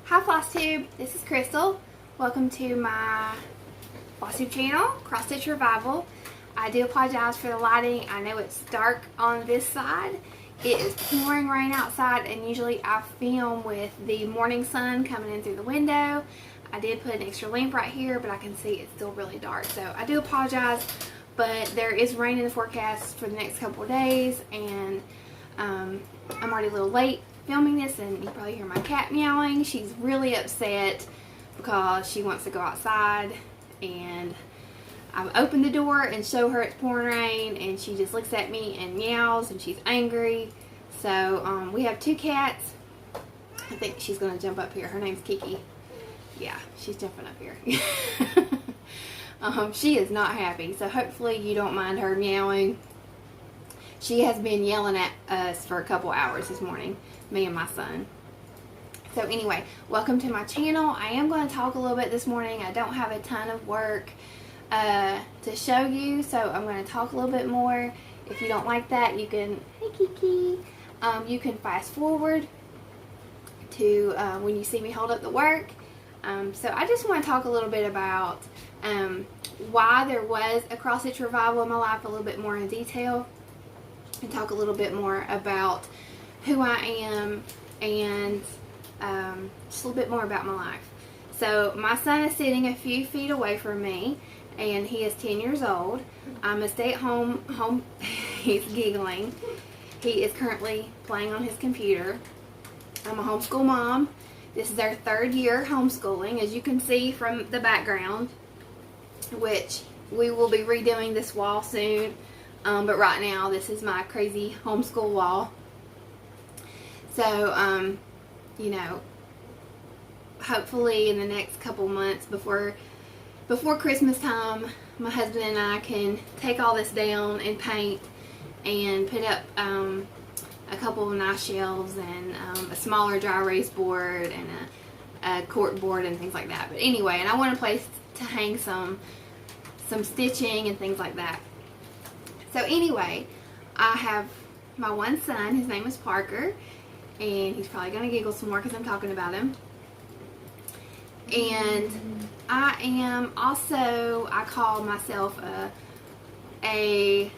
Hi Flosstube, this is Crystal. Welcome to my Flosstube channel, Cross Stitch Revival. I do apologize for the lighting. I know it's dark on this side. It is pouring rain outside, and usually I film with the morning sun coming in through the window. I did put an extra lamp right here, but I can see it's still really dark, so I do apologize. But there is rain in the forecast for the next couple of days, and I'm already a little late filming this, and you probably hear my cat meowing. She's really upset because she wants to go outside, and I've opened the door and show her it's pouring rain, and she just looks at me and meows, and she's angry. So we have two cats. I think she's gonna jump up here. Her name's Kiki. Yeah, she's jumping up here. She is not happy, so hopefully you don't mind her meowing. She has been yelling at us for a couple hours this morning, me and my son. So anyway, welcome to my channel. I am going to talk a little bit this morning. I don't have a ton of work to show you, so I'm going to talk a little bit more. If you don't like that, you can, hey Kiki, you can fast forward to when you see me hold up the work. So I just want to talk a little bit about why there was a cross stitch revival in my life, a little bit more in detail, and talk a little bit more about who I am, and just a little bit more about my life. So my son is sitting a few feet away from me, and he is 10 years old. I'm a stay-at-home he's giggling. He is currently playing on his computer. I'm a homeschool mom. This is our third year homeschooling, as you can see from the background, which we will be redoing this wall soon. But right now, this is my crazy homeschool wall. So, you know, hopefully in the next couple months before Christmas time, my husband and I can take all this down and paint and put up a couple of nice shelves and a smaller dry erase board and a cork board and things like that. But anyway, and I want a place to hang some stitching and things like that. So anyway, I have my one son. His name is Parker, and he's probably going to giggle some more because I'm talking about him. And I am also, I call myself I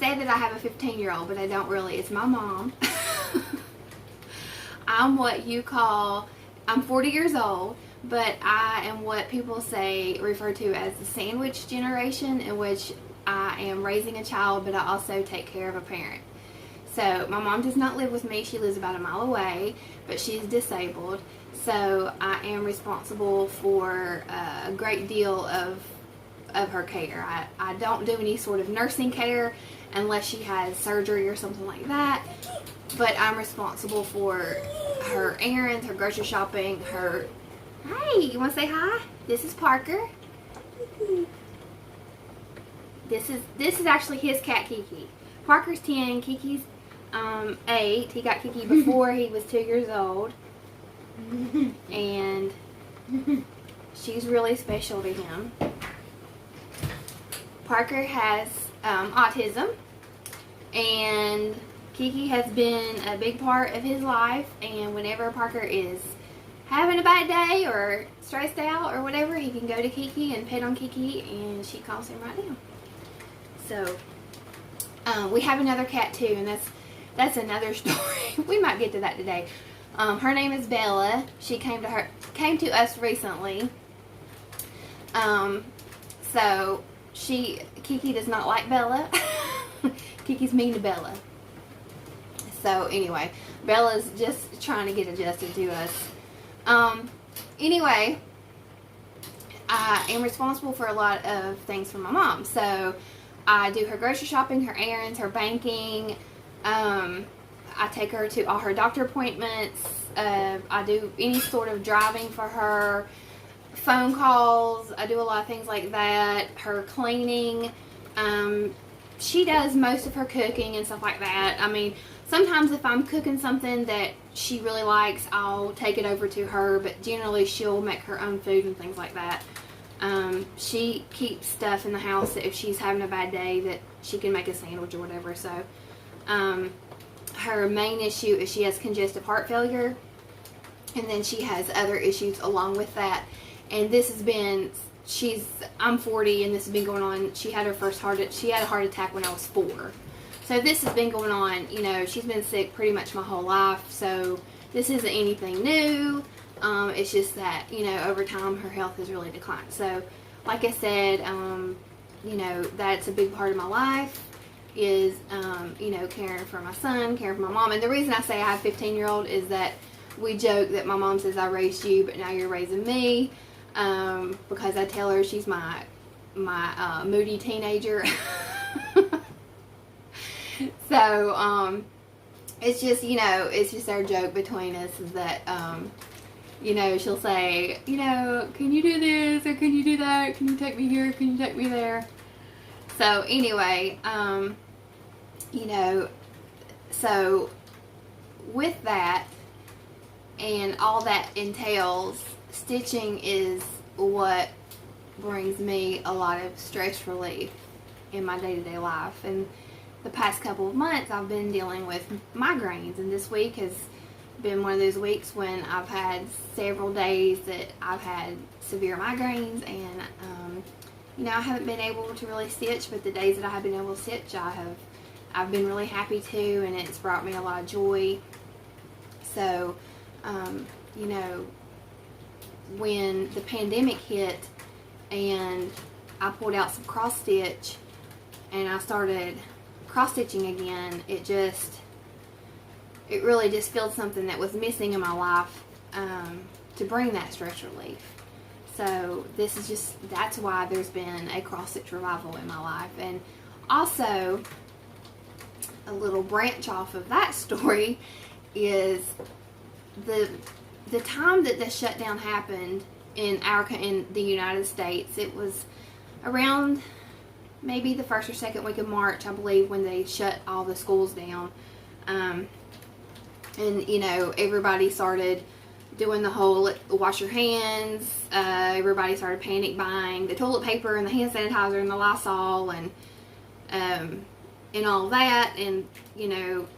say that I have a 15-year-old, but I don't really. It's my mom. I'm what you call, I'm 40 years old, but I am what people refer to as the sandwich generation, in which I am raising a child, but I also take care of a parent. So my mom does not live with me. She lives about a mile away, but she's disabled. So I am responsible for a great deal of her care. I don't do any sort of nursing care unless she has surgery or something like that. But I'm responsible for her errands, her grocery shopping, her... Hey, you want to say hi? This is Parker. This is actually his cat, Kiki. Parker's 10, Kiki's 8. He got Kiki before he was 2 years old. And she's really special to him. Parker has autism, and Kiki has been a big part of his life, and whenever Parker is having a bad day or stressed out or whatever, he can go to Kiki and pet on Kiki, and she calms him right down. So we have another cat too, and that's another story. We might get to that today. Her name is Bella. She came to us recently. So Kiki does not like Bella. Kiki's mean to Bella. So anyway, Bella's just trying to get adjusted to us. Anyway, I am responsible for a lot of things for my mom. So I do her grocery shopping, her errands, her banking. I take her to all her doctor appointments. I do any sort of driving for her, phone calls. I do a lot of things like that. Her cleaning. She does most of her cooking and stuff like that. I mean, sometimes if I'm cooking something that she really likes, I'll take it over to her, but generally she'll make her own food and things like that. She keeps stuff in the house that if she's having a bad day that she can make a sandwich or whatever. So her main issue is she has congestive heart failure, And then she has other issues along with that. And this has been, I'm 40 and this has been going on. She had a heart attack when I was 4. So this has been going on, you know, she's been sick pretty much my whole life. So this isn't anything new. It's just that, you know, over time her health has really declined. So like I said, you know, that's a big part of my life is, you know, caring for my son, caring for my mom. And the reason I say I have a 15-year-old is that we joke that my mom says I raised you, but now you're raising me, because I tell her she's my moody teenager. So, it's just, you know, it's just our joke between us is that, you know, she'll say, you know, can you do this or can you do that? Can you take me here? Can you take me there? So anyway, you know, so with that and all that entails, stitching is what brings me a lot of stress relief in my day-to-day life. And the past couple of months I've been dealing with migraines, and this week has been one of those weeks when I've had several days that I've had severe migraines, and you know, I haven't been able to really stitch, but the days that I have been able to stitch, I've been really happy to, and it's brought me a lot of joy. So you know, when the pandemic hit and I pulled out some cross stitch and I started cross stitching again, it really just filled something that was missing in my life, to bring that stress relief. So that's why there's been a cross stitch revival in my life. And also, a little branch off of that story is the time that the shutdown happened in the United States. It was around maybe the first or second week of March, I believe, when they shut all the schools down. And you know, everybody started doing the whole wash your hands. Everybody started panic buying the toilet paper and the hand sanitizer and the Lysol and all that. And you know,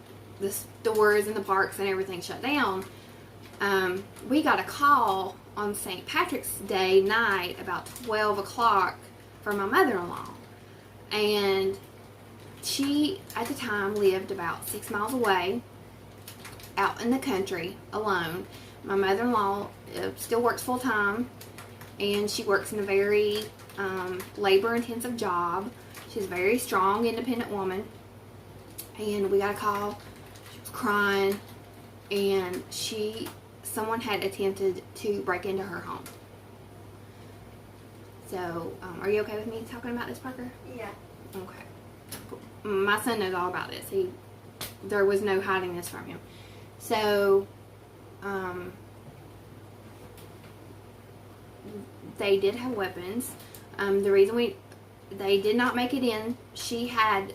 the stores and the parks and everything shut down. We got a call on St. Patrick's Day night about 12 o'clock from my mother-in-law. And she, at the time, lived about 6 miles away, out in the country, alone. My mother-in-law still works full-time, and she works in a very labor-intensive job. She's a very strong, independent woman. And we got a call. She was crying, and someone had attempted to break into her home. So, are you okay with me talking about this, Parker? Yeah. Okay. My son knows all about this. There was no hiding this from him. So, they did have weapons. The reason they did not make it in, she had,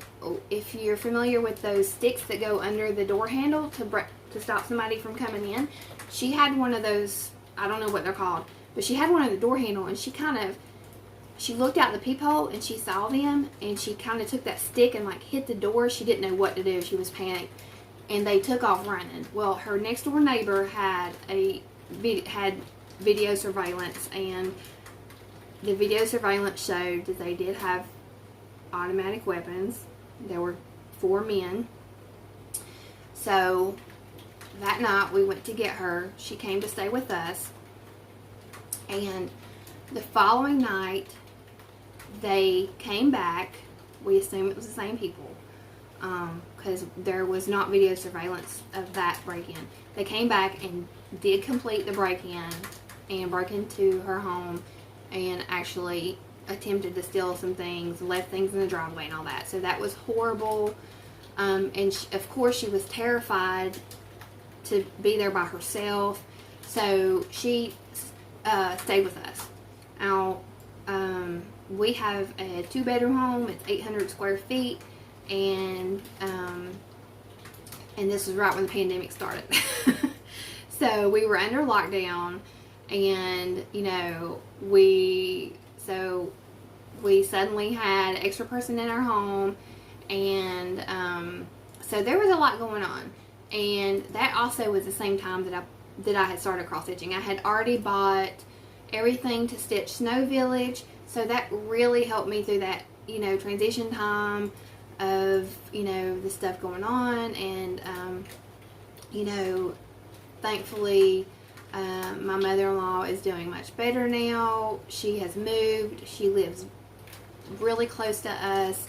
if you're familiar with those sticks that go under the door handle to stop somebody from coming in, she had one of those, I don't know what they're called, but she had one on the door handle, and she looked out the peephole and she saw them, and she kind of took that stick and like hit the door. She didn't know what to do. She was panicked, and they took off running. Well, her next door neighbor had video surveillance, and the video surveillance showed that they did have automatic weapons. There were 4 men. So that night we went to get her. She came to stay with us, and the following night they came back. We assume it was the same people, because there was not video surveillance of that break-in. They came back and did complete the break-in and broke into her home and actually attempted to steal some things, left things in the driveway and all that. So that was horrible. And of course she was terrified to be there by herself. So she stayed with us. Now, we have a 2-bedroom home. It's 800 square feet, and this was right when the pandemic started. So we were under lockdown, and you know, we suddenly had an extra person in our home, and so there was a lot going on. And that also was the same time that that I had started cross stitching. I had already bought everything to stitch Snow Village, so that really helped me through that, you know, transition time of, you know, the stuff going on. And you know, thankfully my mother-in-law is doing much better now. She has moved. She lives really close to us,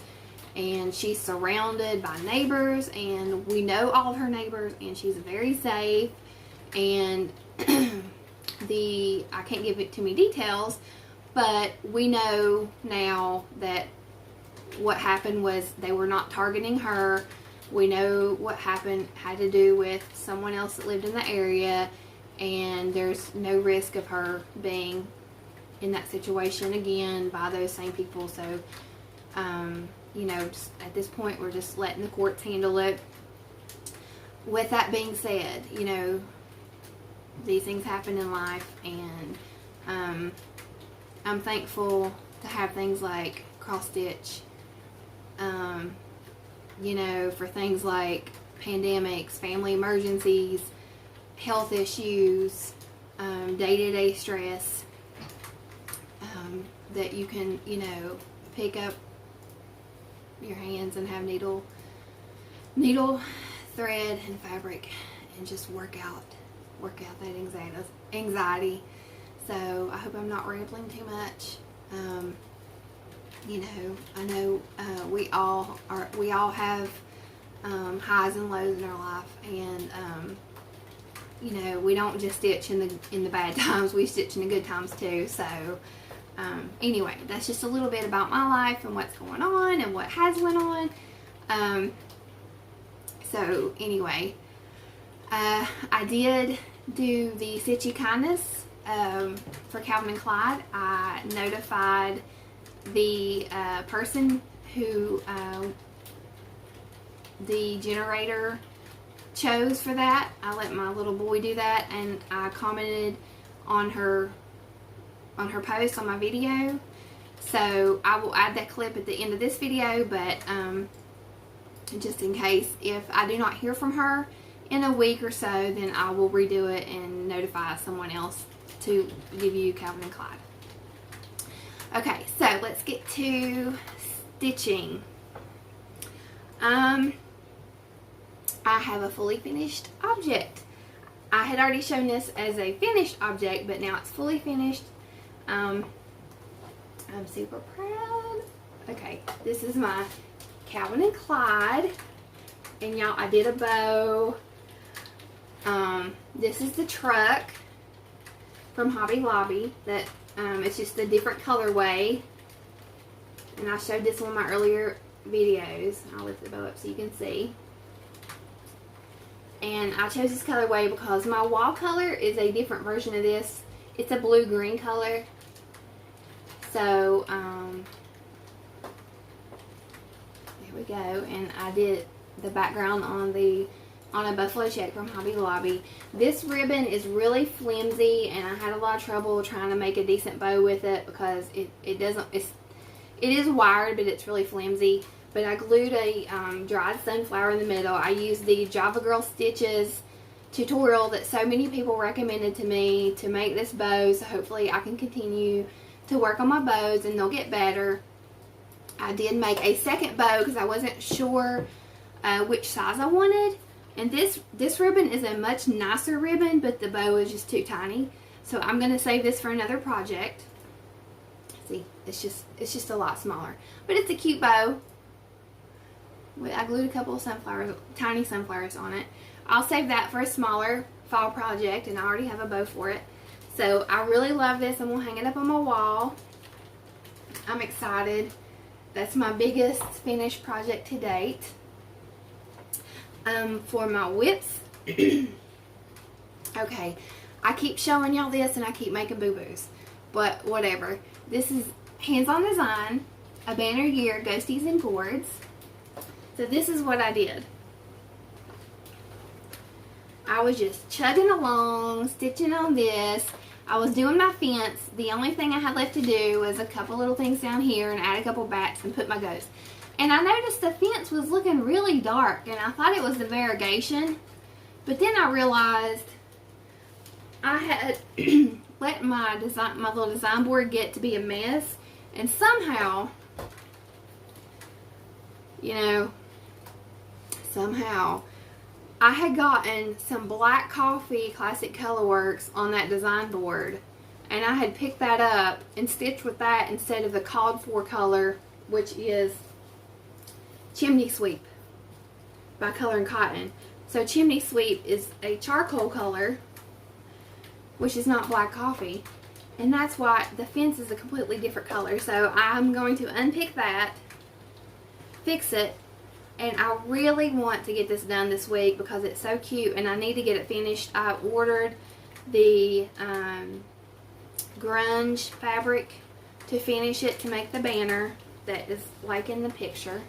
and she's surrounded by neighbors, and we know all of her neighbors, and she's very safe. And I can't give it too many details, but we know now that what happened was they were not targeting her. We know what happened had to do with someone else that lived in the area, and there's no risk of her being in that situation again by those same people. So, you know, just at this point, we're just letting the courts handle it. With that being said, you know, these things happen in life, and I'm thankful to have things like cross stitch, you know, for things like pandemics, family emergencies, health issues, day-to-day stress, that you can, you know, pick up your hands and have needle, thread, and fabric, and just work out that anxiety. So I hope I'm not rambling too much. You know, I know we all have highs and lows in our life, and you know, we don't just stitch in the bad times, we stitch in the good times too. So anyway, that's just a little bit about my life and what's going on and what has went on. So anyway, I did do the Stitchy Kindness for Calvin and Clyde. I notified the person who the generator chose for that. I let my little boy do that, and I commented on her post on my video. So I will add that clip at the end of this video, but just in case, if I do not hear from her in a week or so, then I will redo it and notify someone else to give you Calvin and Clyde. Okay, so let's get to stitching. I have a fully finished object. I had already shown this as a finished object, but now it's fully finished. I'm super proud. Okay, this is my Calvin and Clyde, and y'all, I did a bow. This is the truck from Hobby Lobby. That it's just a different colorway, and I showed this one in my earlier videos. I'll lift the bow up so you can see. And I chose this colorway because my wall color is a different version of this. It's a blue-green color. So, there we go. And I did the background on a buffalo check from Hobby Lobby. This ribbon is really flimsy, and I had a lot of trouble trying to make a decent bow with it because it is wired, but it's really flimsy. But I glued a dried sunflower in the middle. I used the Java Girl Stitches tutorial that so many people recommended to me to make this bow. So hopefully I can continue to work on my bows and they'll get better. I did make a second bow because I wasn't sure which size I wanted. And this ribbon is a much nicer ribbon, but the bow is just too tiny. So I'm going to save this for another project. See, it's just a lot smaller. But it's a cute bow. I glued a couple of sunflowers, tiny sunflowers on it. I'll save that for a smaller fall project, and I already have a bow for it. So I really love this. I'm going to hang it up on my wall. I'm excited. That's my biggest finished project to date. For my whips, okay, I keep showing y'all this and I keep making boo-boos, but whatever. This is Hands-On Design, a banner year, ghosties and gourds. So this is what I did. I was just chugging along, stitching on this. I was doing my fence. The only thing I had left to do was a couple little things down here and add a couple backs and put my ghost. And I noticed the fence was looking really dark, and I thought it was the variegation. But then I realized I had let my little design board get to be a mess, and somehow, you know, I had gotten some black coffee Classic Colorworks on that design board, and I had picked that up and stitched with that instead of the called for color, which is Chimney Sweep by Color and Cotton. So Chimney Sweep is a charcoal color, which is not black coffee, and that's why the fence is a completely different color. So I'm going to unpick that, fix it, and I really want to get this done this week because it's so cute and I need to get it finished. I ordered the grunge fabric to finish it, to make the banner that is like in the picture.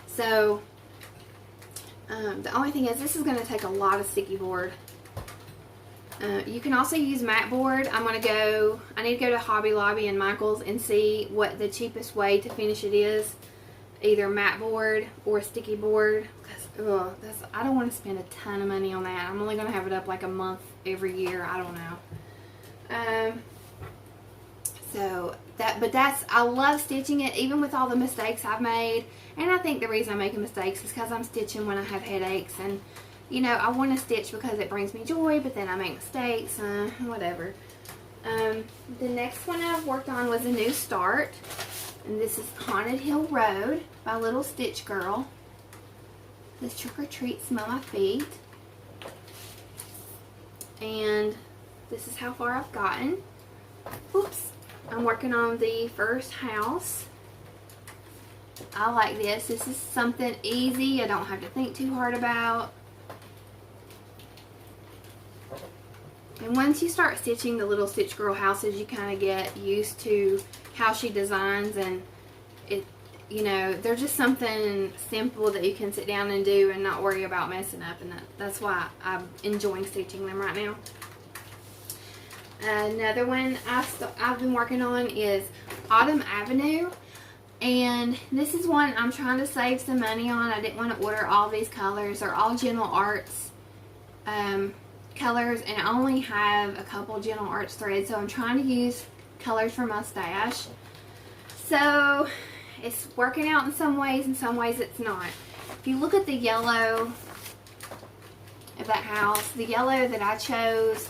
So the only thing is, this is going to take a lot of sticky board. You can also use mat board. I need to go to Hobby Lobby and Michael's and see what the cheapest way to finish it is. Either mat board or sticky board. Because I don't want to spend a ton of money on that. I'm only going to have it up like a month every year. I don't know. I love stitching it, even with all the mistakes I've made. And I think the reason I'm making mistakes is because I'm stitching when I have headaches. And, you know, I want to stitch because it brings me joy, but then I make mistakes. Whatever. The next one I've worked on was a new start. And this is Haunted Hill Road by Little Stitch Girl. This Trick or Treat, Smell My Feet. And this is how far I've gotten. Oops. I'm working on the first house. I like this. This is something easy I don't have to think too hard about. And once you start stitching the Little Stitch Girl houses, you kind of get used to how she designs, and it, you know, they're just something simple that you can sit down and do and not worry about messing up, and that's why I'm enjoying stitching them right now. Another one I've been working on is Autumn Avenue, and this is one I'm trying to save some money on. I didn't want to order all these colors. They're all Gentle Arts colors, and I only have a couple Gentle Arts threads, so I'm trying to use colors from my stash. So it's working out in some ways it's not. If you look at the yellow of that house, the yellow that I chose,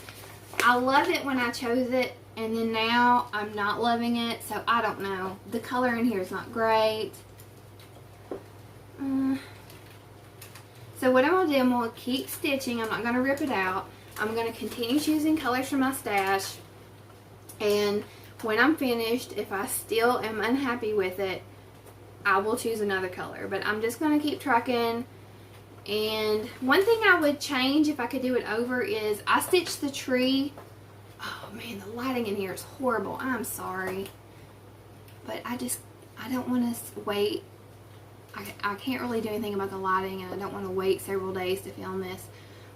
I loved it when I chose it, and then now I'm not loving it, so I don't know. The color in here is not great. So what I'm going to do, I'm going to keep stitching. I'm not going to rip it out. I'm going to continue choosing colors from my stash, and when I'm finished, if I still am unhappy with it, I will choose another color. But I'm just going to keep trucking. And one thing I would change if I could do it over is I stitched the tree. Oh man, the lighting in here is horrible. I'm sorry. But I don't want to wait. I can't really do anything about the lighting, and I don't want to wait several days to film this.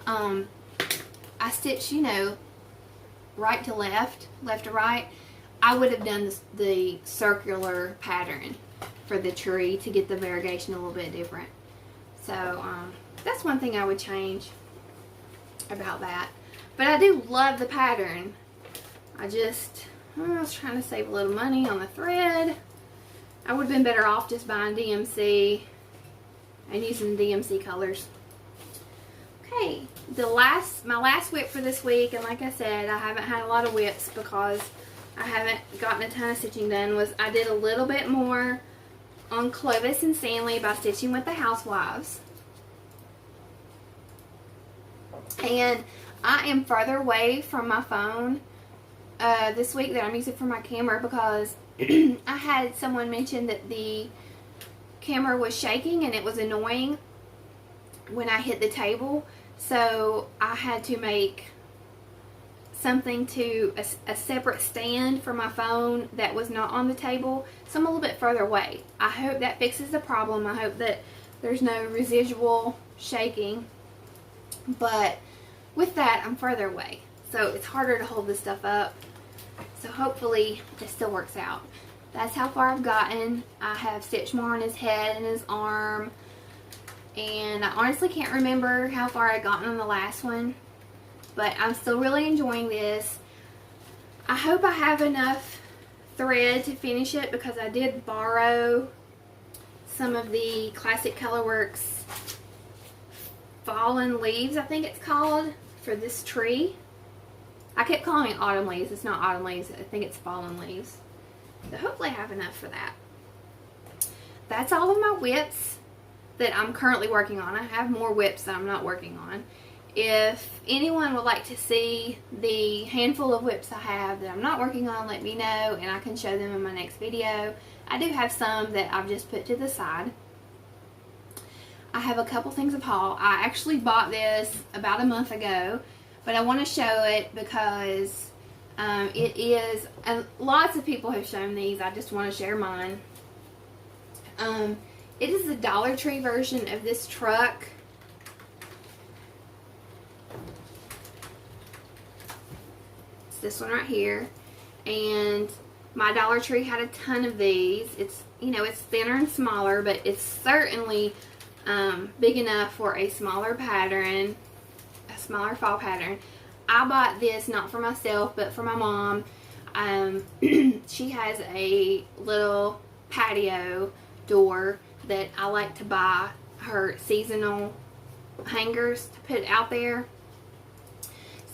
I stitched, you know, right to left, left to right. I would have done the circular pattern for the tree to get the variegation a little bit different. So that's one thing I would change about that. But I do love the pattern. I was trying to save a little money on the thread. I would have been better off just buying DMC and using the DMC colors. Okay, my last whip for this week, and like I said, I haven't had a lot of whips because I haven't gotten a ton of stitching done, was I did a little bit more on Clovis and Stanley by stitching with the housewives. And I am further away from my phone this week that I'm using for my camera because I had someone mention that the camera was shaking and it was annoying when I hit the table. So I had to make something to a separate stand for my phone that was not on the table. So I'm a little bit further away. I hope that fixes the problem. I hope that there's no residual shaking. But with that, I'm further away. So it's harder to hold this stuff up. So hopefully it still works out. That's how far I've gotten. I have stitched more on his head and his arm. and I honestly can't remember how far I got on the last one, but I'm still really enjoying this. I hope I have enough thread to finish it, because I did borrow some of the Classic Colorworks Fallen Leaves, I think it's called, for this tree. I kept calling it Autumn Leaves. It's not Autumn Leaves. I think it's Fallen Leaves. So hopefully I have enough for that. That's all of my whips that I'm currently working on. I have more whips that I'm not working on. If anyone would like to see the handful of whips I have that I'm not working on, let me know and I can show them in my next video. I do have some that I've just put to the side. I have a couple things of haul. I actually bought this about a month ago, but I want to show it because it is, and lots of people have shown these. I just want to share mine. It is the Dollar Tree version of this truck. It's this one right here, and my Dollar Tree had a ton of these. It's, you know, it's thinner and smaller, but it's certainly big enough for a smaller pattern, a smaller fall pattern. I bought this not for myself, but for my mom. She has a little patio door that I like to buy her seasonal hangers to put out there.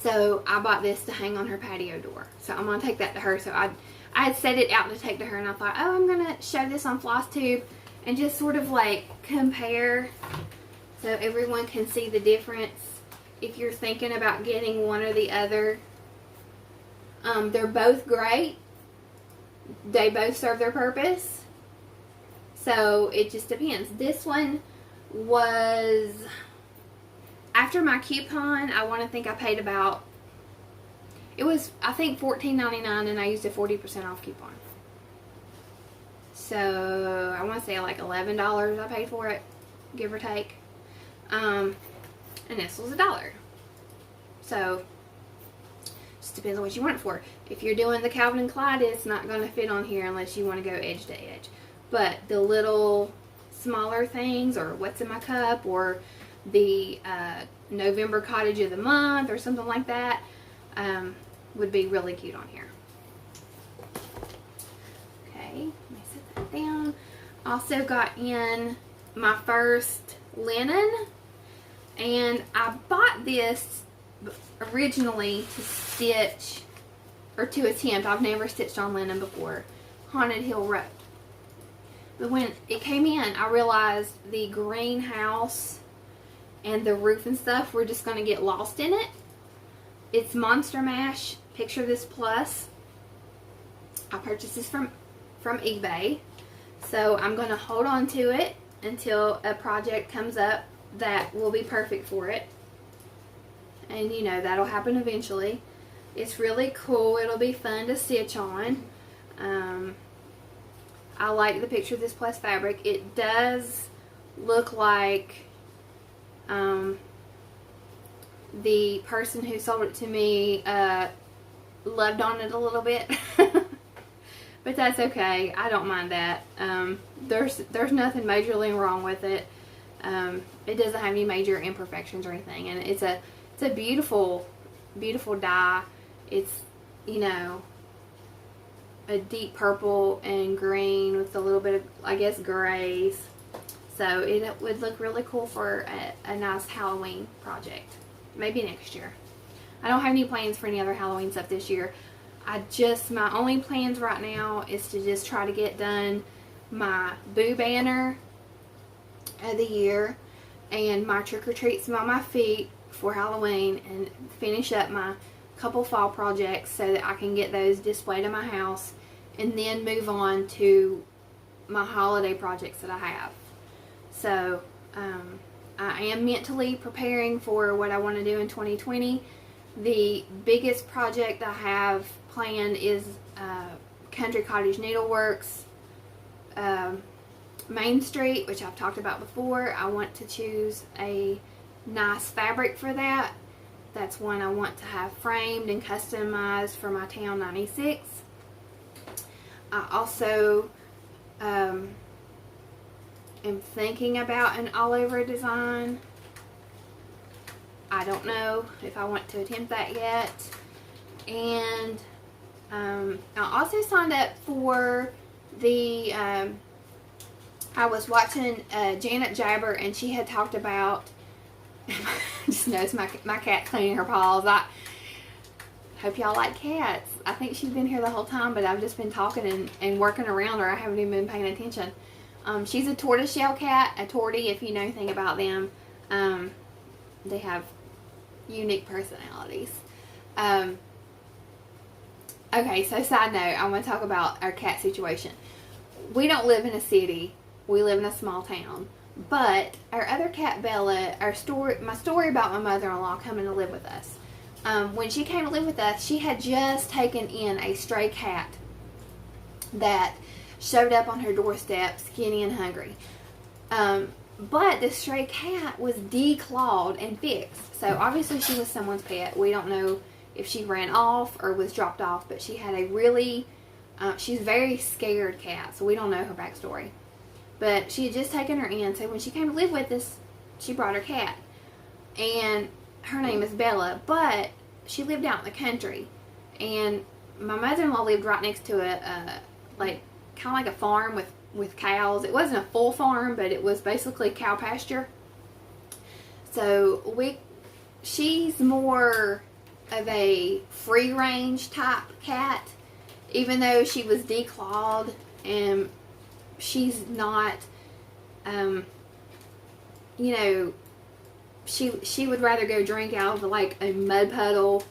So I bought this to hang on her patio door. So I'm going to take that to her. So I had set it out to take to her, and I thought, oh, I'm going to show this on Flosstube and just sort of like compare so everyone can see the difference if you're thinking about getting one or the other. They're both great. They both serve their purpose. So it just depends. This one was, after my coupon, I want to think I paid about, it was, I think, $14.99, and I used a 40% off coupon. So I want to say like $11 I paid for it, give or take. And this was $1. So just depends on what you want it for. If you're doing the Calvin and Clyde, it's not going to fit on here unless you want to go edge to edge. But the little smaller things, or what's in my cup, or the November cottage of the month, or something like that, would be really cute on here. Okay, let me set that down. Also got in my first linen, and I bought this originally to stitch, or to attempt. I've never stitched on linen before. Haunted Hill Road. But when it came in, I realized the greenhouse and the roof and stuff were just going to get lost in it. It's Monster Mash Picture This Plus. I purchased this from eBay. So I'm going to hold on to it until a project comes up that will be perfect for it. And you know, that'll happen eventually. It's really cool. It'll be fun to stitch on. I like the Picture This Plus fabric. It does look like the person who sold it to me loved on it a little bit. But that's okay. I don't mind that. There's nothing majorly wrong with it. It doesn't have any major imperfections or anything, and it's a beautiful, beautiful dye. It's, you know, a deep purple and green with a little bit of, I guess, grays. So it would look really cool for a nice Halloween project. Maybe next year. I don't have any plans for any other Halloween stuff this year. My only plans right now is to just try to get done my Boo banner of the year and my Trick or Treats on my feet for Halloween, and finish up my couple fall projects so that I can get those displayed in my house, and then move on to my holiday projects that I have. So I am mentally preparing for what I want to do in 2020. The biggest project I have planned is Country Cottage Needleworks Main Street, which I've talked about before. I want to choose a nice fabric for that. That's one I want to have framed and customized for my Town 96. I also am thinking about an all over design. I don't know if I want to attempt that yet. And I also signed up for the, I was watching Janet Jabber, and she had talked about, just noticed my cat cleaning her paws. I hope y'all like cats. I think she's been here the whole time, but I've just been talking and working around her. I haven't even been paying attention. She's a tortoiseshell cat, a tortie, if you know anything about them. They have unique personalities. Okay, so side note, I want to talk about our cat situation. We don't live in a city. We live in a small town. But our other cat, Bella, my story about my mother-in-law coming to live with us. When she came to live with us, she had just taken in a stray cat that showed up on her doorstep, skinny and hungry. But the stray cat was declawed and fixed. So obviously she was someone's pet. We don't know if she ran off or was dropped off, but she had a really, she's a very scared cat, so we don't know her backstory. But she had just taken her in, so when she came to live with us, she brought her cat. And her name is Bella, but she lived out in the country. And my mother-in-law lived right next to like, kind of like a farm with cows. It wasn't a full farm, but it was basically cow pasture. So she's more of a free range type cat, even though she was declawed, and she's not, you know, she would rather go drink out of like a mud puddle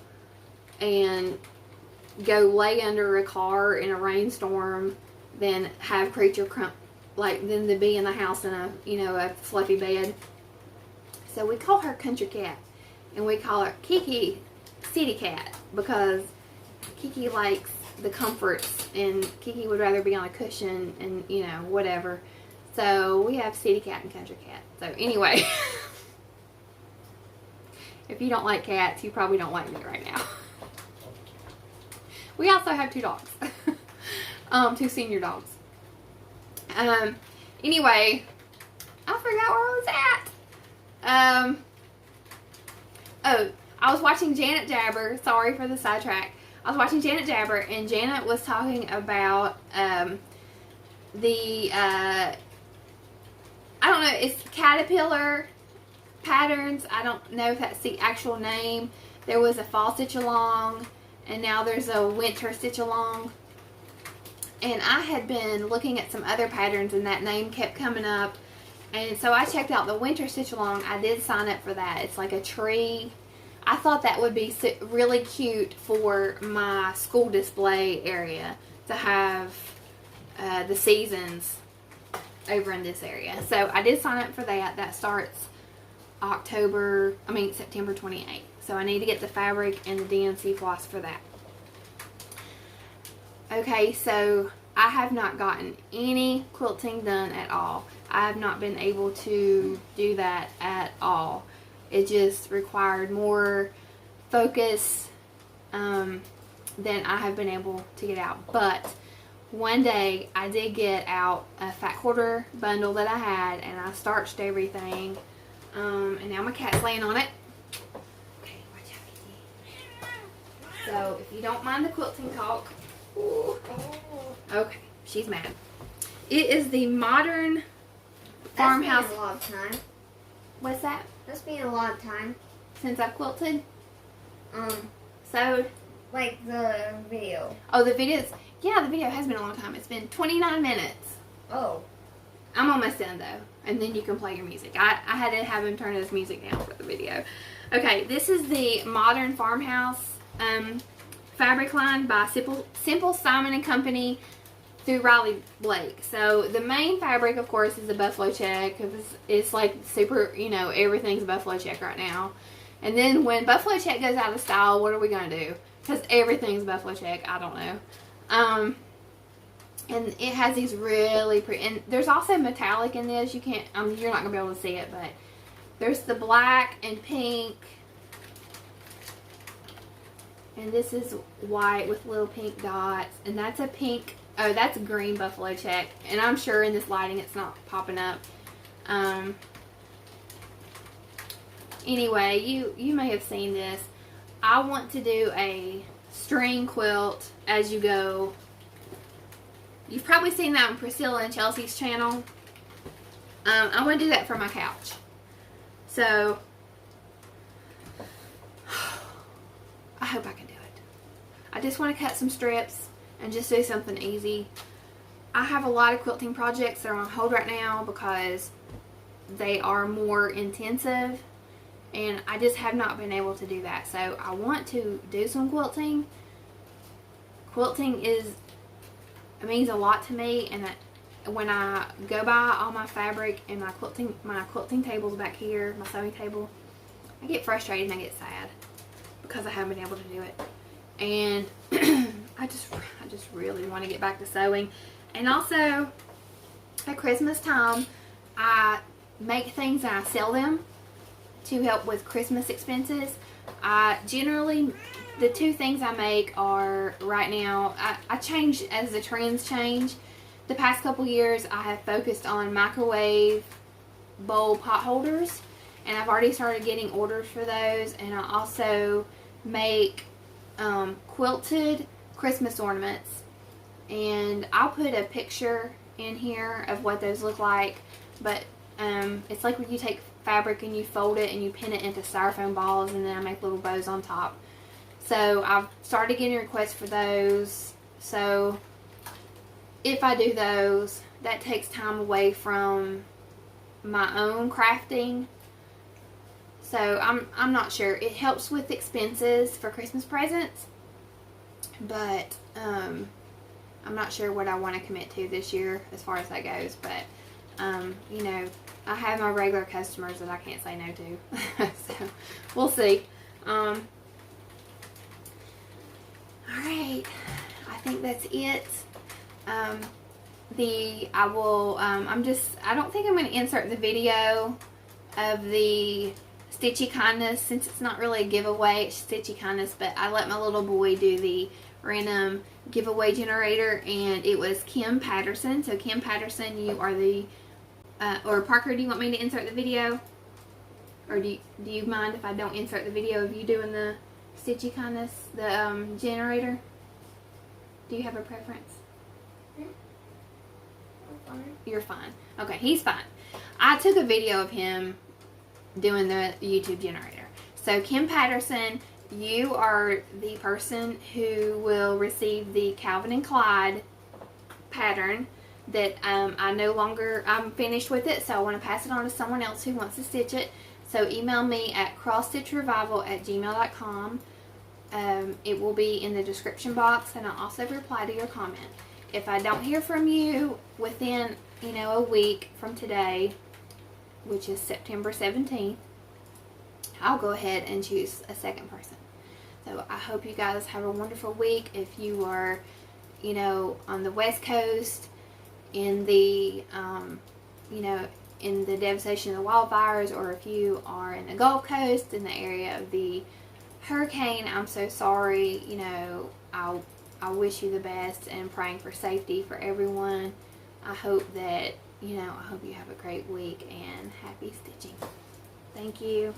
and go lay under a car in a rainstorm than have than to be in the house in a, you know, a fluffy bed. So we call her Country Cat, and we call her Kiki City Cat, because Kiki likes the comforts, and Kiki would rather be on a cushion and, you know, whatever. So we have City Cat and Country Cat. So anyway, if you don't like cats, you probably don't like me right now. We also have 2 dogs. 2 senior dogs. Anyway, I forgot where I was at. Oh, I was watching Janet Jabber. Sorry for the sidetrack. I was watching Janet Jabber, and Janet was talking about I don't know, it's caterpillar patterns. I don't know if that's the actual name. There was a fall stitch along, and now there's a winter stitch along. And I had been looking at some other patterns, and that name kept coming up. And so I checked out the winter stitch along. I did sign up for that. It's like a tree. I thought that would be really cute for my school display area, to have the seasons over in this area. So I did sign up for that. That starts September 28th. So I need to get the fabric and the DNC floss for that. Okay, so I have not gotten any quilting done at all. I have not been able to do that at all. It just required more focus than I have been able to get out. But one day I did get out a fat quarter bundle that I had, and I starched everything. And now my cat's laying on it. Okay, watch out, Kiki. So if you don't mind the quilting talk. Ooh. Okay, she's mad. It is the modern farmhouse. That's been a long time. What's that? That's been a long time. Since I've quilted? Sewed? Like the video. Oh, the videos? Yeah, the video has been a long time. It's been 29 minutes. Oh. I'm almost done, though. And then you can play your music. I had to have him turn his music down for the video. Okay, this is the Modern Farmhouse fabric line by Simple Simon & Company through Riley Blake. So the main fabric, of course, is the buffalo check. It's like super, you know, everything's buffalo check right now. And then when buffalo check goes out of style, what are we going to do? Because everything's buffalo check. I don't know. And it has these really pretty, and there's also metallic in this. You can't, you're not going to be able to see it, but there's the black and pink. And this is white with little pink dots. And that's a pink Oh, that's a green buffalo check. And I'm sure in this lighting it's not popping up. Anyway, you may have seen this. I want to do a string quilt as you go. You've probably seen that on Priscilla and Chelsea's channel. I want to do that for my couch. So, I hope I can do it. I just want to cut some strips and just do something easy. I have a lot of quilting projects that are on hold right now because they are more intensive, and I just have not been able to do that. So I want to do some quilting. Quilting it means a lot to me, and when I go by all my fabric and my quilting tables back here, my sewing table, I get frustrated and I get sad because I haven't been able to do it. And I just really want to get back to sewing. And also at Christmas time, I make things and I sell them to help with Christmas expenses. Generally, the two things I make are, right now, I change as the trends change. The past couple years, I have focused on microwave bowl pot holders, and I've already started getting orders for those. And I also make quilted Christmas ornaments, and I'll put a picture in here of what those look like. But it's like when you take fabric and you fold it and you pin it into styrofoam balls, and then I make little bows on top. So I've started getting requests for those. So if I do those, that takes time away from my own crafting. So I'm not sure. It helps with expenses for Christmas presents, but I'm not sure what I want to commit to this year as far as that goes. But you know, I have my regular customers that I can't say no to. So we'll see. Alright, I think that's it. I don't think I'm going to insert the video of the Stitchy Kindness, since it's not really a giveaway, it's Stitchy Kindness, but I let my little boy do the random giveaway generator, and it was Kim Patterson. So Kim Patterson, you are the, or Parker, do you want me to insert the video? Or do you mind if I don't insert the video of you doing the Stitchy Kindness, the generator? Do you have a preference? You're fine. Okay, he's fine. I took a video of him doing the YouTube generator. So Kim Patterson, you are the person who will receive the Calvin and Clyde pattern that I'm finished with it, so I want to pass it on to someone else who wants to stitch it. So email me at crossstitchrevival@gmail.com. It will be in the description box, and I'll also reply to your comment. If I don't hear from you within, a week from today, which is September 17th, I'll go ahead and choose a second person. So I hope you guys have a wonderful week. If you are, on the West Coast, in the, in the devastation of the wildfires, or if you are in the Gulf Coast, in the area of the hurricane, I'm so sorry. I wish you the best, and praying for safety for everyone. I hope that, I hope you have a great week, and happy stitching. Thank you.